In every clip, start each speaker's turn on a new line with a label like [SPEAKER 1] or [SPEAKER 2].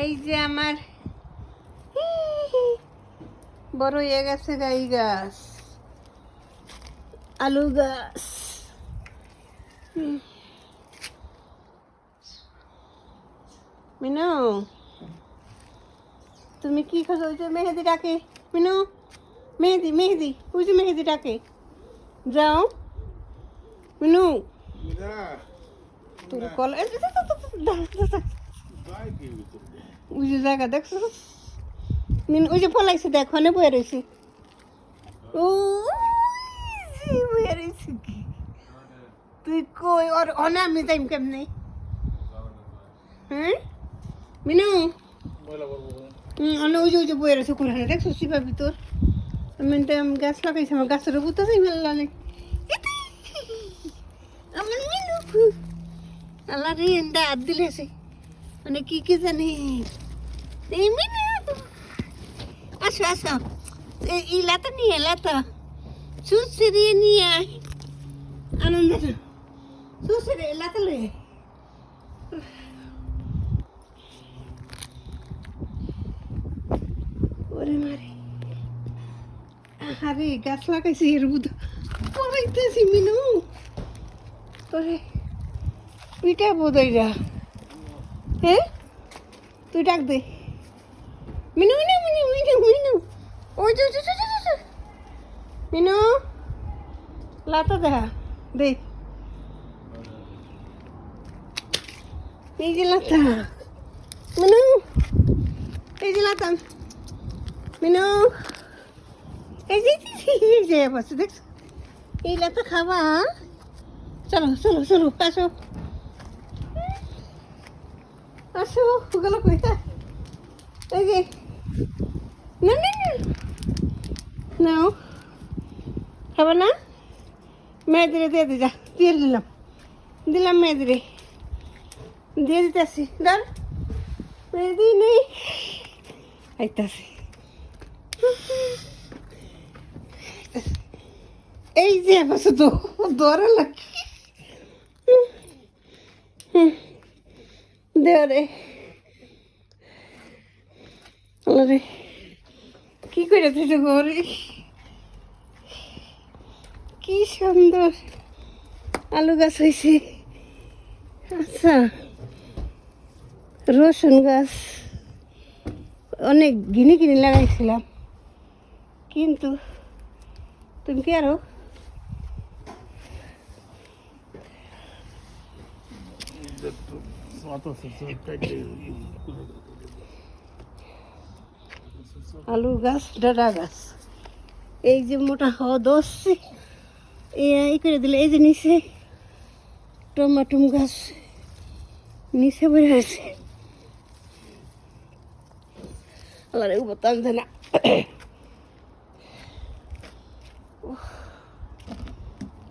[SPEAKER 1] এই যে আমার বড় হয়ে গেছে গাই গাছ, আলু গাছ। মিনু, তুমি কি খাচ্ছ? ওই যে মেহেদি ডাকে। মিনু, মেহেদি মেহেদি, ওই যে মেহেদি ডাকে। যাও মিনু, তোর কলা ওই যে জায়গা দেখছো মিনু, ওই যে ফলাইছে দেখ, ওখানে বয়ে রয়েছে। ও বয়ে রয়েছে কি তুই কই? ওর অনা আমি যাইম কেমনে? হ্যাঁ মিনু, ওই যে বয়ে রয়েছে কোনখানে দেখছো শিবার ভিতর। আমি গাছ লাগাইছি, আমার গাছের উপর তো মেলা নেই। আমার মিনু আল্লাহ রে হাত দিলেছে মানে কি কি জানি। এই মিনু আসো আসো, এই লাতা নিয়ে লাতা সুসিরিয়ে নিয়ে আয়। আনন্দ সুসিরে লাতা লয়ে ওরে মারে। আরে গাছ লাগাইছি এর বুধ পড়াইতেছি মিনু তোরে পিঠা বোধইরা। হ্যাঁ তুই ডাক দে মিনু মিনু মিনু মিনু মিনু, ওই যে মিনু লাতা দেখা দে। এই যে লাতা মিনু, এই যে লাতা মিনু, এই যে বসে দেখছো এই লাতা খাবা। চলো চলো চলো আসো আসো গেল কই। এই যে না না না নাও, খাবা না? মেয়েদিরে দিয়ে দি, যা দিয়ে দিলাম মেয়েদিরে দিয়ে দিতেছি। ধর মেয়েদি নেই আইতাছি। এই যে বসে তো দৌড়ে লাগে দেওরে আরে কি করে তুই ঘরে কি সুন্দর আলু গাছ হয়েছে। আচ্ছা রসুন গাছ অনেক কিনে লাগাইছিলাম, কিন্তু তুমি কি আরো আলু গাছ ডাটা গাছ এই যে মোটা হওয়া ধরছে এই করে দিলে। এই যে নিচে টমাটম গাছ নিচে বেড়ে আছে। আল্লাহ রে বলতাম যে না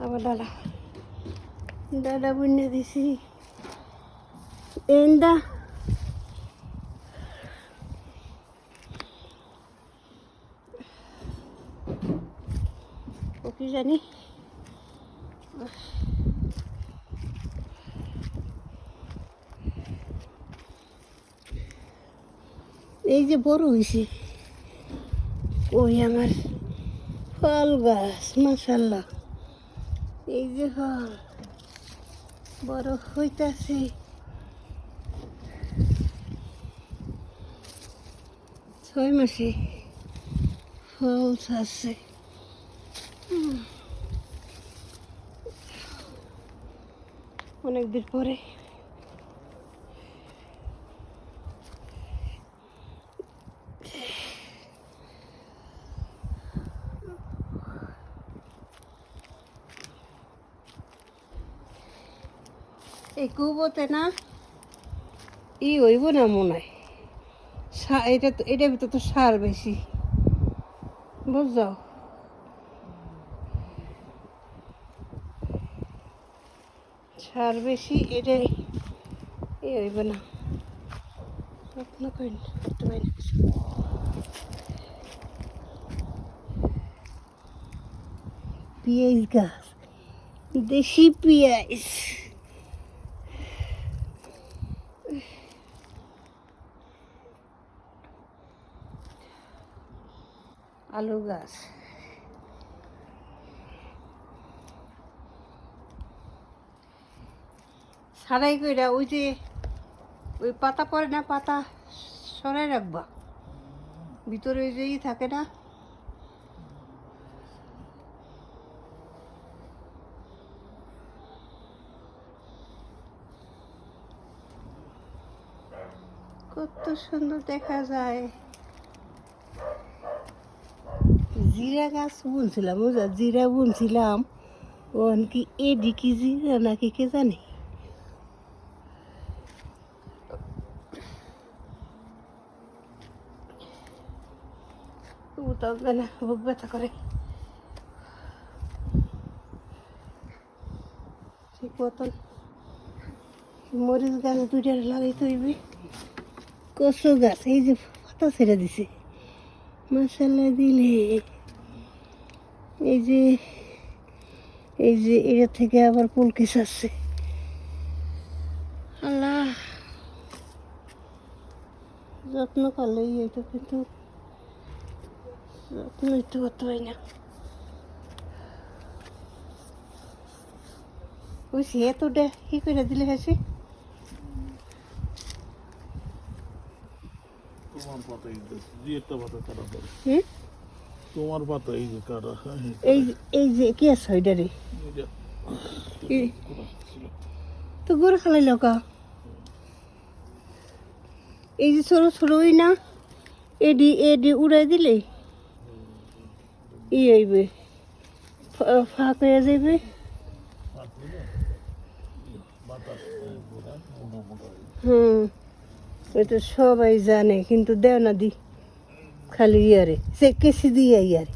[SPEAKER 1] আবার দাদা বুনে দিছি এন্দা। ও কি জানি এই যে বড় হয়েছে ওই আমার ফল গাছ মাশাআল্লাহ। এই যে ফল বড় হইতাছে, ছয় মাসে ফল ছাড়ছে। অনেকদিন পরে এই কুবোতে না হইব না মনে হয়। এটার ভিতর তো সার বেশি, বুঝছো? সার বেশি, এটাই হইব না। পেঁয়াজ গাছ, দেশি পেঁয়াজ। আলু গাছ। ছাড়াই কইরা ওই যে ওই পাতা পড়ে না, পাতা সরাই রাখবা, ভিতরে ওই যে থাকে না। কত সুন্দর দেখা যায়। জিরা গাছ বুনছিলাম, বুঝা, জিরা বুনছিলাম। ওন কি এদিকে জিরা নাকি কে জানে। উঠাও না, বুক ব্যথা করে। ঠিক মতন মরিচ গাছ দুইটা লাগাইতে হইবে। কচু গাছ এই যে পাতা ছেড়ে দিছে, মশলা দিলে এই যে এটা থেকে আবার পুলকি ছাড়ছে। আল্লাহ, যত্ন করলেই হইতো, কিন্তু যত্ন একটু করতে পারি না। বুঝছি এতটা কি করে দিলে হয়েছে।
[SPEAKER 2] তোমার পাতা এই যে কাটা,
[SPEAKER 1] এই যে কি আছে ওইটা রে, তো গরু খালাই লোকা। এই যে ছোট ছোট ওই না, এডি উড়াই দিলে ই হইবে, ফাঁক হয়ে যাইবে। ওই তো সবাই জানে, কিন্তু দেও না দি, খালি ইয়ারে সে কেসি দিয়ে ইয়ারে।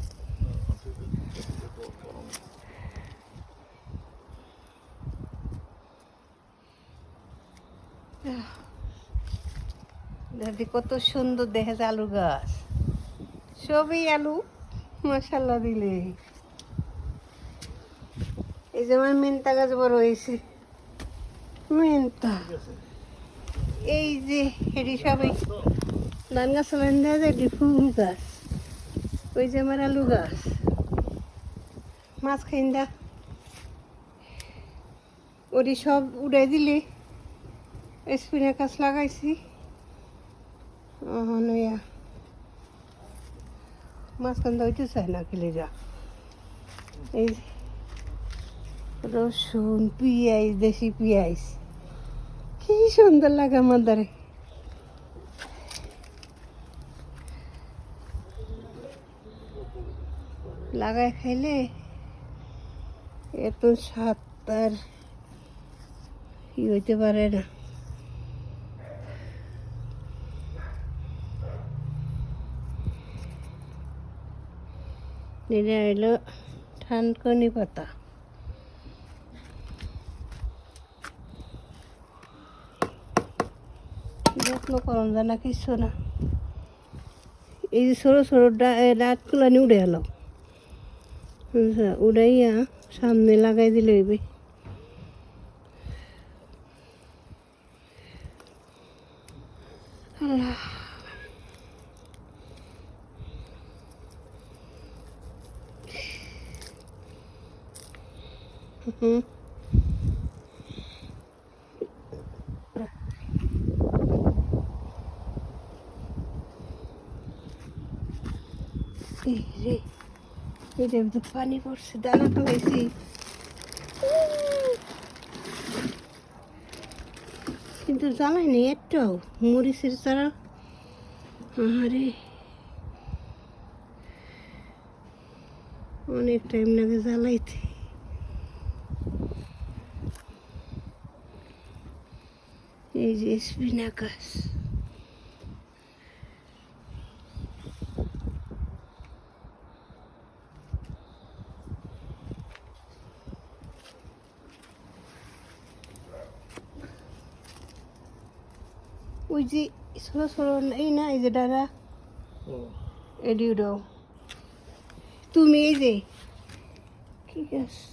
[SPEAKER 1] দাদি কত সুন্দর দেখে যায় আলু গাছ, সবই আলু মশাল্লা দিলে। এই যে আমার মেনতা গাছ বড় হয়েছে, মেনতা। এই যে এটি সবাই ধান গাছ দেওয়া যায়, এটি ফুল গাছ। ওই যে আমার আলু গাছ, মাছ খাইন্দা ওটি সব উড়াই দিলে। স্পিনার গাছ লাগাইছি, নয়া মাছ খান্দা হইতে চায় না খেলে যা। এই রসুন, পিঁয়াজ, দেশি পিঁয়াজ, কি সুন্দর লাগে আমার দ্বারে। লাগাই খাইলে এত স্বাদ তার ই হইতে পারে না। এটা হইলো ঠানকনি পাতা। যত্ন করুন জানা কিছু না। এই যে ছোটো ছোটো ডাঁটগুলো নিয়ে উড়ে এলো, উড়াইয়া সামনে লাগাই দিলে হইবে। আল্লাহ, এটার ভিতরে পানি পড়ছে, দানা ফেলাইছি। কিন্তু জ্বালাই নেই একটাও, মরিচের চারা। আরে অনেক টাইম লাগে জ্বালাইতে। এই যে স্পিনা গাছ, ওই যে ছোট ছোট এই না, এই যে ডারা এডি উঠাও তুমি। এই যে ঠিক আছে,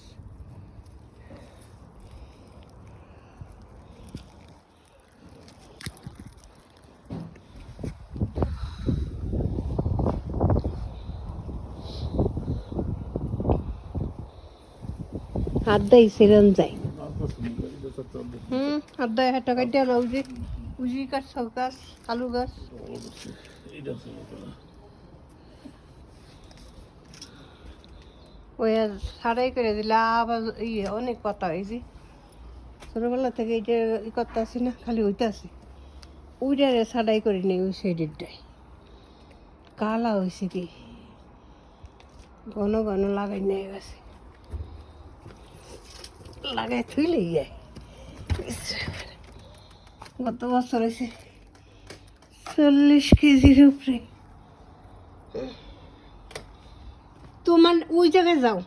[SPEAKER 1] হাত দেয় সেরম যায় হাত দেয় হাতটা কাটিয়ে না উজি গাছ সব গাছ আলু গাছ ওই আর সারাই করে দিলে আবার ইয়ে অনেক পাতা হয়েছে ছোটোবেলা থেকে এইটা ই করতে আসি না খালি ওইটা আসি ওইটারে সারাই করে নেই ওই সাইডেরটাই কালা হয়েছে কি ঘন ঘন লাগাই নিয়ে গেছে লাগাই থুইলেই যায় গত বছর হয়েছে 40 কেজির উপরে তোমার ওই জায়গায় যাও